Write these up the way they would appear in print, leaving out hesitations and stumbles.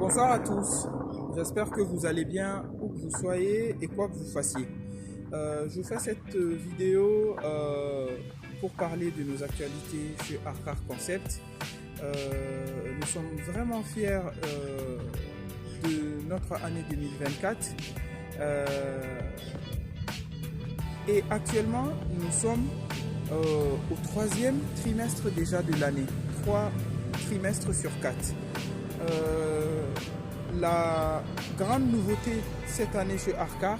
Bonsoir à tous, j'espère que vous allez bien où que vous soyez et quoi que vous fassiez. Je fais cette vidéo pour parler de nos actualités chez Arcar Concept. Nous sommes vraiment fiers de notre année 2024 et actuellement nous sommes au troisième trimestre déjà de l'année, 3 trimestres sur 4. La grande nouveauté cette année chez Arcar,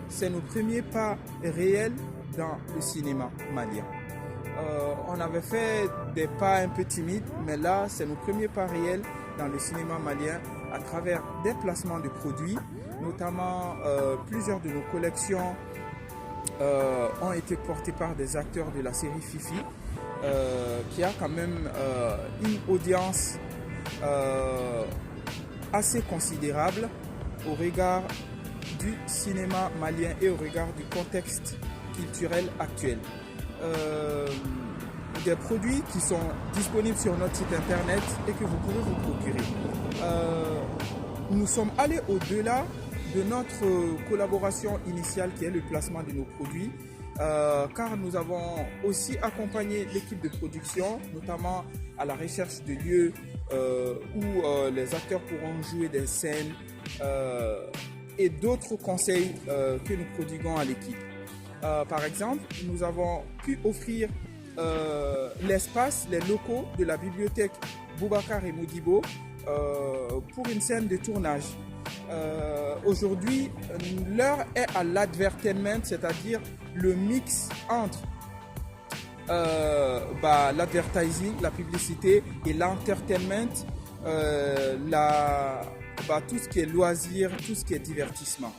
c'est nos premiers pas réels dans le cinéma malien. On avait fait des pas un peu timides, mais là, c'est nos premiers pas réels dans le cinéma malien à travers des placements de produits, notamment plusieurs de nos collections ont été portées par des acteurs de la série Fifi, qui a quand même une audience assez considérable au regard du cinéma malien et au regard du contexte culturel actuel. Des produits qui sont disponibles sur notre site internet et que vous pouvez vous procurer. Nous sommes allés au-delà de notre collaboration initiale qui est le placement de nos produits, car nous avons aussi accompagné l'équipe de production, notamment à la recherche de lieux où les acteurs pourront jouer des scènes et d'autres conseils que nous prodiguons à l'équipe. Par exemple, nous avons pu offrir l'espace, les locaux de la bibliothèque Boubacar et Modibo pour une scène de tournage. Aujourd'hui, l'heure est à l'advertainment, c'est-à-dire le mix entre l'advertising, la publicité et l'entertainment, tout ce qui est loisir, tout ce qui est divertissement.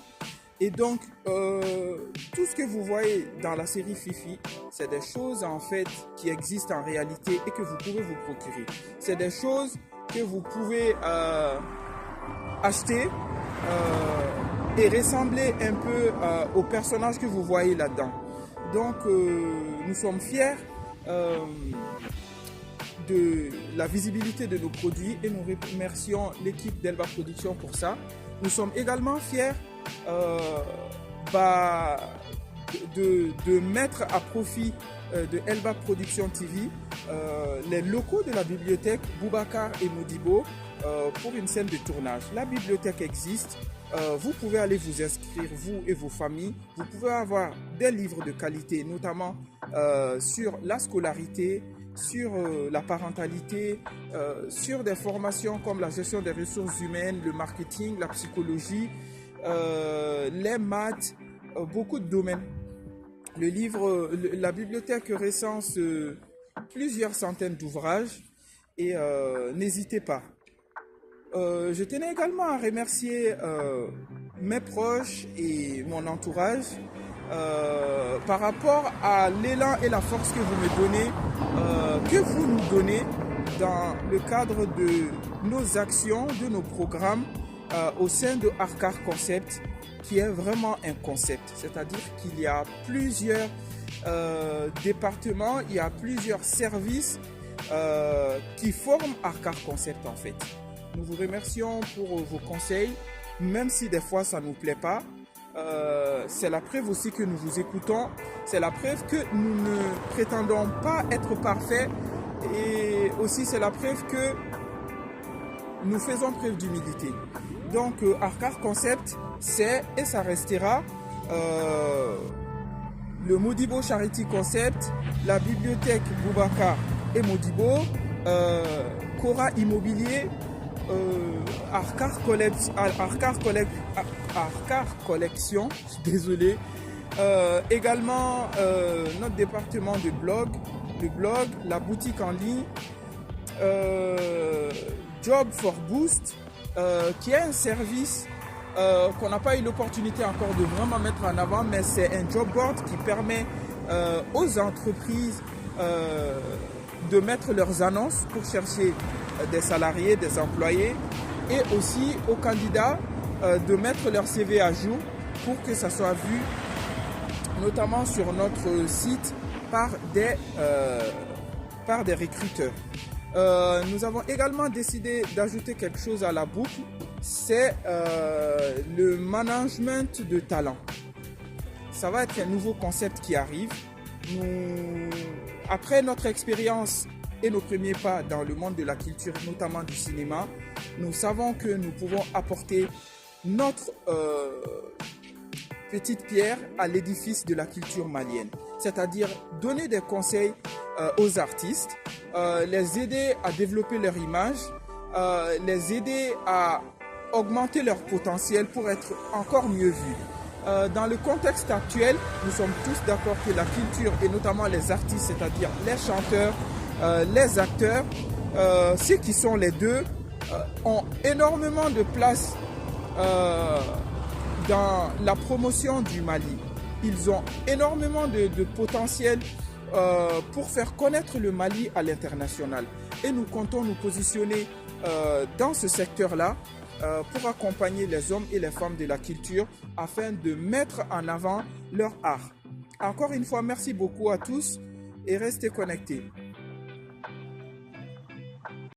Et donc, tout ce que vous voyez dans la série Fifi, c'est des choses en fait qui existent en réalité et que vous pouvez vous procurer. C'est des choses que vous pouvez acheter et ressembler un peu aux personnages que vous voyez là-dedans. Donc, nous sommes fiers de la visibilité de nos produits et nous remercions l'équipe d'Elba Production pour ça. Nous sommes également fiers de mettre à profit de Elba Production TV les locaux de la bibliothèque Boubacar et Modibo pour une scène de tournage. La bibliothèque existe, vous pouvez aller vous inscrire, vous et vos familles. Vous pouvez avoir des livres de qualité, notamment sur la scolarité, sur la parentalité, sur des formations comme la gestion des ressources humaines, le marketing, la psychologie, les maths, beaucoup de domaines. La bibliothèque recense plusieurs centaines d'ouvrages et n'hésitez pas. Je tenais également à remercier mes proches et mon entourage par rapport à l'élan et la force que vous me donnez, que vous nous donnez dans le cadre de nos actions, de nos programmes au sein de Arcar Concept, qui est vraiment un concept. C'est-à-dire qu'il y a plusieurs départements, il y a plusieurs services qui forment Arcar Concept en fait. Nous vous remercions pour vos conseils, même si des fois ça ne nous plaît pas. C'est la preuve aussi que nous vous écoutons. C'est la preuve que nous ne prétendons pas être parfaits. Et aussi c'est la preuve que nous faisons preuve d'humilité. Donc Arcar Concept, c'est et ça restera le Modibo Charity Concept, la bibliothèque Boubacar et Modibo, Cora Immobilier, Arcar Collection, désolé. Également notre département de blog, le blog, la boutique en ligne, Job for Boost, qui est un service qu'on n'a pas eu l'opportunité encore de vraiment mettre en avant, mais c'est un job board qui permet aux entreprises de mettre leurs annonces pour chercher des salariés, des employés, et aussi aux candidats de mettre leur CV à jour pour que ça soit vu notamment sur notre site par des recruteurs. Nous avons également décidé d'ajouter quelque chose à la boucle, c'est le management de talent. Ça va être un nouveau concept qui arrive. Après notre expérience et nos premiers pas dans le monde de la culture, notamment du cinéma, nous savons que nous pouvons apporter notre petite pierre à l'édifice de la culture malienne. C'est-à-dire donner des conseils aux artistes, les aider à développer leur image, les aider à augmenter leur potentiel pour être encore mieux vus. Dans le contexte actuel, nous sommes tous d'accord que la culture, et notamment les artistes, c'est-à-dire les chanteurs, les acteurs, ceux qui sont les deux, ont énormément de place dans la promotion du Mali. Ils ont énormément de potentiel pour faire connaître le Mali à l'international. Et nous comptons nous positionner dans ce secteur-là pour accompagner les hommes et les femmes de la culture afin de mettre en avant leur art. Encore une fois, merci beaucoup à tous et restez connectés.